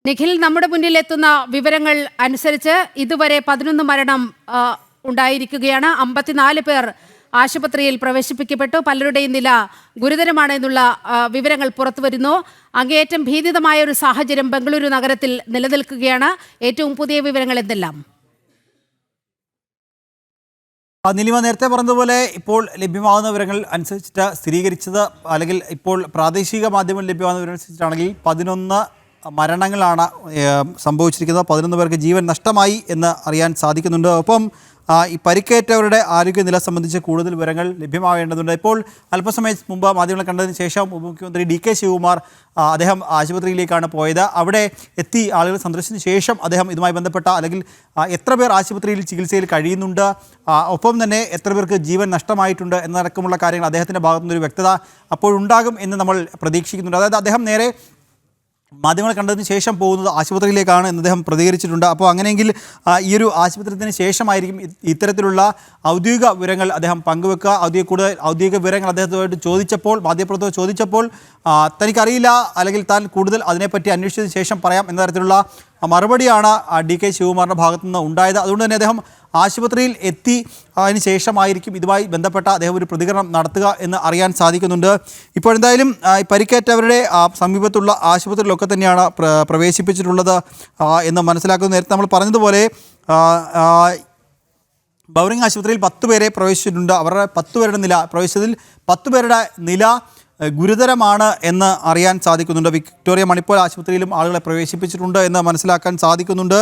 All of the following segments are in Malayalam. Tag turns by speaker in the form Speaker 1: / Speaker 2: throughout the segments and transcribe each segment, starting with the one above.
Speaker 1: നിഖിൽ, നമ്മുടെ മുന്നിലെത്തുന്ന വിവരങ്ങൾ അനുസരിച്ച് ഇതുവരെ 11 മരണം ഉണ്ടായിരിക്കുകയാണ്. 54 പേർ ആശുപത്രിയിൽ പ്രവേശിപ്പിക്കപ്പെട്ടു. പലരുടെയും നില ഗുരുതരമാണ് എന്നുള്ള വിവരങ്ങൾ പുറത്തുവരുന്നു. അങ്ങേയറ്റം ഭീതിതമായ ഒരു സാഹചര്യം ബംഗളൂരു നഗരത്തിൽ നിലനിൽക്കുകയാണ്. ഏറ്റവും പുതിയ വിവരങ്ങൾ എന്തെല്ലാം?
Speaker 2: നീലിമ നേരത്തെ പറഞ്ഞതുപോലെ ഇപ്പോൾ ലഭ്യമാകുന്ന വിവരങ്ങൾ അനുസരിച്ചിട്ട് സ്ഥിരീകരിച്ചത് അല്ലെങ്കിൽ ഇപ്പോൾ പ്രാദേശിക മാധ്യമങ്ങൾ ലഭ്യമാകുന്ന വിവരം അനുസരിച്ചിട്ടാണെങ്കിൽ 11 മരണങ്ങളാണ് സംഭവിച്ചിരിക്കുന്നത്. 11 പേർക്ക് ജീവൻ നഷ്ടമായി എന്ന് അറിയാൻ സാധിക്കുന്നുണ്ട്. ഒപ്പം ഈ പരിക്കേറ്റവരുടെ ആരോഗ്യനില സംബന്ധിച്ച് കൂടുതൽ വിവരങ്ങൾ ലഭ്യമാവേണ്ടതുണ്ട്. ഇപ്പോൾ അല്പസമയം മുമ്പ് മാധ്യമങ്ങളെ കണ്ടതിന് ശേഷം ഉപമുഖ്യമന്ത്രി DK ശിവകുമാർ അദ്ദേഹം ആശുപത്രിയിലേക്കാണ് പോയത്. അവിടെ എത്തി ആളുകൾ സന്ദർശിച്ചതിന് ശേഷം അദ്ദേഹം ഇതുമായി ബന്ധപ്പെട്ട അല്ലെങ്കിൽ എത്ര പേർ ആശുപത്രിയിൽ ചികിത്സയിൽ കഴിയുന്നുണ്ട്, ഒപ്പം തന്നെ എത്ര പേർക്ക് ജീവൻ നഷ്ടമായിട്ടുണ്ട് എന്നടക്കമുള്ള കാര്യങ്ങൾ അദ്ദേഹത്തിൻ്റെ ഭാഗത്തുനിന്നൊരു വ്യക്തത അപ്പോഴുണ്ടാകും എന്ന് നമ്മൾ പ്രതീക്ഷിക്കുന്നുണ്ട്. അതായത് അദ്ദേഹം നേരെ മാധ്യമങ്ങൾ കണ്ടതിന് ശേഷം പോകുന്നത് ആശുപത്രിയിലേക്കാണ് എന്ന് അദ്ദേഹം പ്രതികരിച്ചിട്ടുണ്ട്. അപ്പോൾ അങ്ങനെയെങ്കിൽ ഈ ഒരു ആശുപത്രിത്തിന് ശേഷമായിരിക്കും ഇത്തരത്തിലുള്ള ഔദ്യോഗിക വിവരങ്ങൾ അദ്ദേഹം പങ്കുവെക്കുക. ഔദ്യോഗിക വിവരങ്ങൾ അദ്ദേഹത്തോട് ചോദിച്ചപ്പോൾ, മാധ്യമപ്രവർത്തകർ ചോദിച്ചപ്പോൾ തനിക്കറിയില്ല അല്ലെങ്കിൽ താൻ കൂടുതൽ അതിനെപ്പറ്റി അന്വേഷിച്ചതിന് ശേഷം പറയാം എന്ന തരത്തിലുള്ള മറുപടിയാണ് DK ശിവകുമാറിൻ്റെ ഭാഗത്തുനിന്ന് ഉണ്ടായത്. അതുകൊണ്ട് തന്നെ അദ്ദേഹം ആശുപത്രിയിൽ എത്തി അതിന് ശേഷമായിരിക്കും ഇതുമായി ബന്ധപ്പെട്ട അദ്ദേഹം ഒരു പ്രതികരണം നടത്തുക എന്ന് അറിയാൻ സാധിക്കുന്നുണ്ട്. ഇപ്പോൾ എന്തായാലും പരിക്കേറ്റവരുടെ സമീപത്തുള്ള ആശുപത്രിയിലൊക്കെ തന്നെയാണ് പ്രവേശിപ്പിച്ചിട്ടുള്ളത് എന്ന് മനസ്സിലാക്കുന്നു. നേരത്തെ നമ്മൾ പറഞ്ഞതുപോലെ ബൗറിംഗ് ആശുപത്രിയിൽ 10 പേരെ പ്രവേശിച്ചിട്ടുണ്ട്. അവരുടെ 10 പേരുടെ നില പ്രവേശിച്ചതിൽ 10 പേരുടെ നില ഗുരുതരമാണ് എന്ന് അറിയാൻ സാധിക്കുന്നുണ്ട്. വിക്ടോറിയ മണിപ്പാൽ ആശുപത്രിയിലും ആളുകളെ പ്രവേശിപ്പിച്ചിട്ടുണ്ട് എന്ന് മനസ്സിലാക്കാൻ സാധിക്കുന്നുണ്ട്.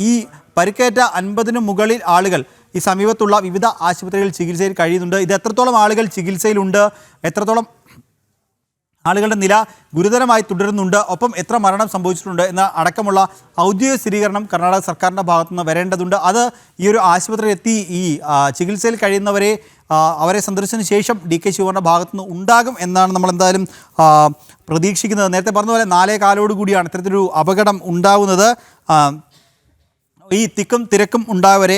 Speaker 2: ഈ പരിക്കേറ്റ 50-ന് മുകളിൽ ആളുകൾ ഈ സമീപത്തുള്ള വിവിധ ആശുപത്രികളിൽ ചികിത്സയിൽ കഴിയുന്നുണ്ട്. ഇത് എത്രത്തോളം ആളുകൾ ചികിത്സയിലുണ്ട്, എത്രത്തോളം ആളുകളുടെ നില ഗുരുതരമായി തുടരുന്നുണ്ട്, ഒപ്പം എത്ര മരണം സംഭവിച്ചിട്ടുണ്ട് എന്ന അടക്കമുള്ള ഔദ്യോഗിക സ്ഥിരീകരണം കർണാടക സർക്കാരിൻ്റെ ഭാഗത്തുനിന്ന് വരേണ്ടതുണ്ട്. അത് ഈ ഒരു ആശുപത്രിയിൽ എത്തി ഈ ചികിത്സയിൽ കഴിയുന്നവരെ അവരെ സന്ദർശിച്ചതിന് ശേഷം DK ശിവകുമാറിൻ്റെ ഭാഗത്തുനിന്ന് ഉണ്ടാകും എന്നാണ് നമ്മൾ എന്തായാലും പ്രതീക്ഷിക്കുന്നത്. നേരത്തെ പറഞ്ഞ പോലെ 4:15 കൂടിയാണ് ഇത്തരത്തിലൊരു അപകടം ഉണ്ടാകുന്നത്. ഈ തിക്കും തിരക്കും ഉണ്ടായവരെ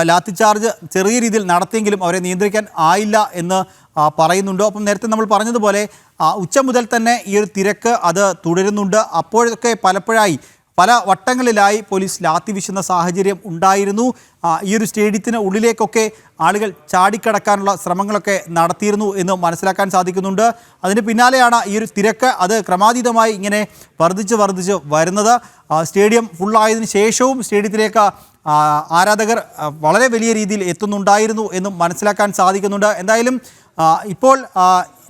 Speaker 2: ലാത്തിച്ചാർജ് ചെറിയ രീതിയിൽ നടത്തിയെങ്കിലും അവരെ നിയന്ത്രിക്കാൻ ആയില്ല എന്ന് പറയുന്നുണ്ട്. ഒപ്പം നേരത്തെ നമ്മൾ പറഞ്ഞതുപോലെ ഉച്ച മുതൽ തന്നെ ഈ ഒരു തിരക്ക് അത് തുടരുന്നുണ്ട്. അപ്പോഴൊക്കെ പല വട്ടങ്ങളിലായി പോലീസ് ലാത്തി വീശുന്ന സാഹചര്യം ഉണ്ടായിരുന്നു. ഈ ഒരു സ്റ്റേഡിയത്തിന് ഉള്ളിലേക്കൊക്കെ ആളുകൾ ചാടിക്കടക്കാനുള്ള ശ്രമങ്ങളൊക്കെ നടത്തിയിരുന്നു എന്ന് മനസ്സിലാക്കാൻ സാധിക്കുന്നുണ്ട്. അതിന് പിന്നാലെയാണ് ഈ ഒരു തിരക്ക് അത് ക്രമാതീതമായി ഇങ്ങനെ വർദ്ധിച്ച് വരുന്നത്. സ്റ്റേഡിയം ഫുള്ളായതിനു ശേഷവും സ്റ്റേഡിയത്തിലേക്ക് ആരാധകർ വളരെ വലിയ രീതിയിൽ എത്തുന്നുണ്ടായിരുന്നു എന്നും മനസ്സിലാക്കാൻ സാധിക്കുന്നുണ്ട്. എന്തായാലും ഇപ്പോൾ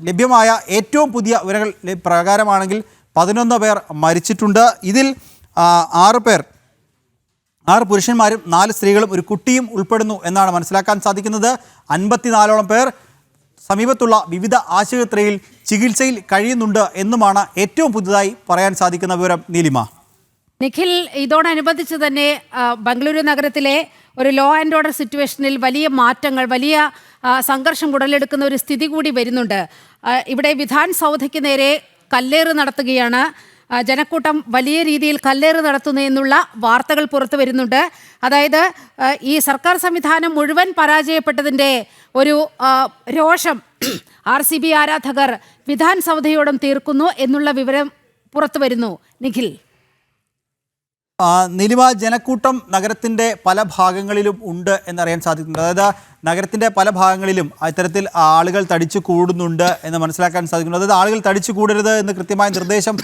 Speaker 2: ലഭ്യമായ ഏറ്റവും പുതിയ വിവരങ്ങൾ പ്രകാരമാണെങ്കിൽ 11 പേർ മരിച്ചിട്ടുണ്ട്. ഇതിൽ 6 പുരുഷന്മാരും 4 സ്ത്രീകളും ഒരു കുട്ടിയും ഉൾപ്പെടുന്നു എന്നാണ് മനസ്സിലാക്കാൻ സാധിക്കുന്നത്. 54ഓളം പേർ സമീപത്തുള്ള വിവിധ ആശുപത്രിയിൽ ചികിത്സയിൽ കഴിയുന്നുണ്ട് എന്നുമാണ് ഏറ്റവും പുതുതായി പറയാൻ സാധിക്കുന്ന വിവരം. നീലിമ.
Speaker 1: നിഖിൽ, ഇതോടനുബന്ധിച്ച് തന്നെ ബംഗളൂരു നഗരത്തിലെ ഒരു ലോ ആൻഡ് ഓർഡർ സിറ്റുവേഷനിൽ വലിയ മാറ്റങ്ങൾ, വലിയ സംഘർഷം ഉടലെടുക്കുന്ന ഒരു സ്ഥിതി കൂടി വരുന്നുണ്ട്. ഇവിടെ വിധാൻ സൗധയ്ക്ക് നേരെ കല്ലേറ് നടത്തുകയാണ്. ജനക്കൂട്ടം വലിയ രീതിയിൽ കല്ലേറ് നടത്തുന്നു എന്നുള്ള വാർത്തകൾ പുറത്തു വരുന്നുണ്ട്. അതായത് ഈ സർക്കാർ സംവിധാനം മുഴുവൻ പരാജയപ്പെട്ടതിൻ്റെ ഒരു രോഷം RCB ആരാധകർ വിധാൻ സൗധയോടും തീർക്കുന്നു എന്നുള്ള വിവരം പുറത്തു വരുന്നു. നിഖിൽ.
Speaker 2: നീലിമ, ജനക്കൂട്ടം നഗരത്തിൻ്റെ പല ഭാഗങ്ങളിലും ഉണ്ട് എന്നറിയാൻ സാധിക്കുന്നുണ്ട്. അതായത് നഗരത്തിൻ്റെ പല ഭാഗങ്ങളിലും ഇത്തരത്തിൽ ആളുകൾ തടിച്ചു കൂടുന്നുണ്ട് എന്ന് മനസ്സിലാക്കാൻ സാധിക്കുന്നു. അതായത് ആളുകൾ തടിച്ചു കൂടരുത് എന്ന് കൃത്യമായ നിർദ്ദേശം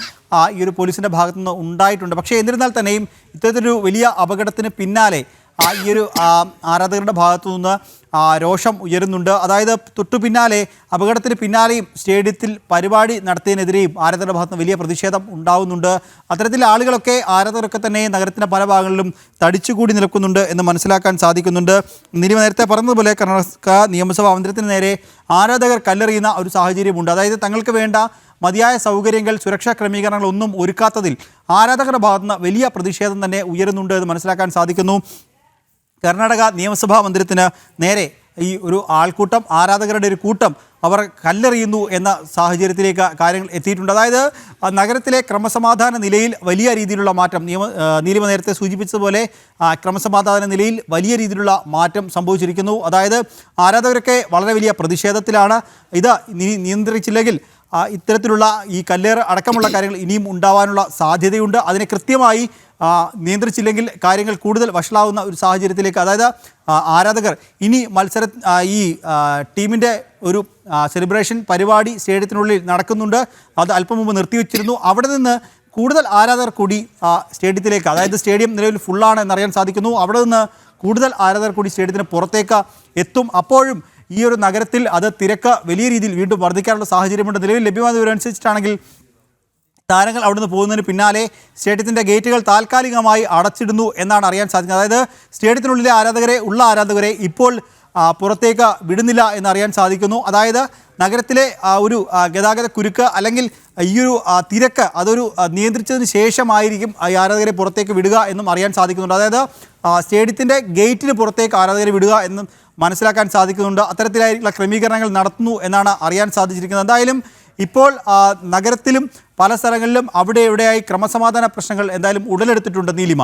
Speaker 2: ഈ ഒരു പോലീസിൻ്റെ ഭാഗത്തുനിന്ന് ഉണ്ടായിട്ടുണ്ട്. പക്ഷേ എന്നിരുന്നാൽ തന്നെയും ഇത്തരത്തിലൊരു വലിയ അപകടത്തിന് പിന്നാലെ ഈ ഒരു ആരാധകരുടെ ഭാഗത്തു നിന്ന് രോഷം ഉയരുന്നുണ്ട്. അതായത് തൊട്ടു പിന്നാലെ അപകടത്തിന് പിന്നാലെയും സ്റ്റേഡിയത്തിൽ പരിപാടി നടത്തിയതിനെതിരെയും ആരാധകരുടെ ഭാഗത്ത് വലിയ പ്രതിഷേധം ഉണ്ടാവുന്നുണ്ട്. അത്തരത്തിൽ ആരാധകരൊക്കെ തന്നെ നഗരത്തിൻ്റെ പല ഭാഗങ്ങളിലും തടിച്ചുകൂടി നിൽക്കുന്നുണ്ട് എന്ന് മനസ്സിലാക്കാൻ സാധിക്കുന്നുണ്ട്. നീലിമ നേരത്തെ പറഞ്ഞതുപോലെ കർണാടക നിയമസഭാ മന്ദിരത്തിന് നേരെ ആരാധകർ കല്ലെറിയുന്ന ഒരു സാഹചര്യമുണ്ട്. അതായത് തങ്ങൾക്ക് വേണ്ട മതിയായ സൗകര്യങ്ങൾ, സുരക്ഷാ ക്രമീകരണങ്ങളൊന്നും ഒരുക്കാത്തതിൽ ആരാധകരുടെ ഭാഗത്തുനിന്ന് വലിയ പ്രതിഷേധം തന്നെ ഉയരുന്നുണ്ട് എന്ന് മനസ്സിലാക്കാൻ സാധിക്കുന്നു. കർണാടക നിയമസഭാ മന്ദിരത്തിന് നേരെ ഈ ഒരു ആൾക്കൂട്ടം, ആരാധകരുടെ ഒരു കൂട്ടം അവർ കല്ലെറിയുന്നു എന്ന സാഹചര്യത്തിലേക്ക് കാര്യങ്ങൾ എത്തിയിട്ടുണ്ട്. അതായത് നഗരത്തിലെ ക്രമസമാധാന നിലയിൽ വലിയ രീതിയിലുള്ള മാറ്റം, നീലിമ നേരത്തെ സൂചിപ്പിച്ചതുപോലെ ക്രമസമാധാന നിലയിൽ വലിയ രീതിയിലുള്ള മാറ്റം സംഭവിച്ചിരിക്കുന്നു. അതായത് ആരാധകരൊക്കെ വളരെ വലിയ പ്രതിഷേധത്തിലാണ്. ഇത് നിയന്ത്രിച്ചില്ലെങ്കിൽ ഇത്തരത്തിലുള്ള ഈ കല്ലേറ് അടക്കമുള്ള കാര്യങ്ങൾ ഇനിയും ഉണ്ടാവാനുള്ള സാധ്യതയുണ്ട്. അതിനെ കൃത്യമായി നിയന്ത്രിച്ചില്ലെങ്കിൽ കാര്യങ്ങൾ കൂടുതൽ വഷളാവുന്ന ഒരു സാഹചര്യത്തിലേക്ക്, അതായത് ആരാധകർ ഇനി ഈ ടീമിൻ്റെ ഒരു സെലിബ്രേഷൻ പരിപാടി സ്റ്റേഡിയത്തിനുള്ളിൽ നടക്കുന്നുണ്ട്. അത് അല്പം മുമ്പ് നിർത്തിവെച്ചിരുന്നു. അവിടെ നിന്ന് കൂടുതൽ ആരാധകർ കൂടി സ്റ്റേഡിയത്തിലേക്ക്, അതായത് സ്റ്റേഡിയം നിലവിൽ ഫുള്ളാണ് എന്നറിയാൻ സാധിക്കുന്നു. അവിടെ നിന്ന് കൂടുതൽ ആരാധകർ കൂടി സ്റ്റേഡിയത്തിന് പുറത്തേക്ക് എത്തും. അപ്പോഴും ഈ ഒരു നഗരത്തിൽ അത് തിരക്ക് വലിയ രീതിയിൽ വീണ്ടും വർദ്ധിക്കാനുള്ള സാഹചര്യമുണ്ട്. നിലവിൽ ലഭ്യമായ വിവരമനുസരിച്ചിട്ടാണെങ്കിൽ താരങ്ങൾ അവിടുന്ന് പോകുന്നതിന് പിന്നാലെ സ്റ്റേഡിയത്തിൻ്റെ ഗേറ്റുകൾ താൽക്കാലികമായി അടച്ചിടുന്നു എന്നാണ് അറിയാൻ സാധിക്കുന്നത്. അതായത് സ്റ്റേഡിയത്തിനുള്ളിലെ ആരാധകരെ ഇപ്പോൾ പുറത്തേക്ക് വിടുന്നില്ല എന്നറിയാൻ സാധിക്കുന്നു. അതായത് നഗരത്തിലെ ഒരു ഗതാഗത കുരുക്ക് അല്ലെങ്കിൽ ഈ ഒരു തിരക്ക് അതൊരു നിയന്ത്രിച്ചതിന് ശേഷമായിരിക്കും ഈ ആരാധകരെ പുറത്തേക്ക് വിടുക എന്നും അറിയാൻ സാധിക്കുന്നുണ്ട്. അതായത് സ്റ്റേഡിയത്തിൻ്റെ ഗേറ്റിന് പുറത്തേക്ക് ആരാധകരെ വിടുക എന്നും മനസ്സിലാക്കാൻ സാധിക്കുന്നുണ്ട്. അത്തരത്തിലായിട്ടുള്ള ക്രമീകരണങ്ങൾ നടത്തുന്നു എന്നാണ് അറിയാൻ സാധിച്ചിരിക്കുന്നത്. എന്തായാലും ഇപ്പോൾ നഗരത്തിലും പല സ്ഥലങ്ങളിലും അവിടെ ഇവിടെയായി ക്രമസമാധാന പ്രശ്നങ്ങൾ എന്തായാലും ഉടലെടുത്തിട്ടുണ്ട് നീലിമ.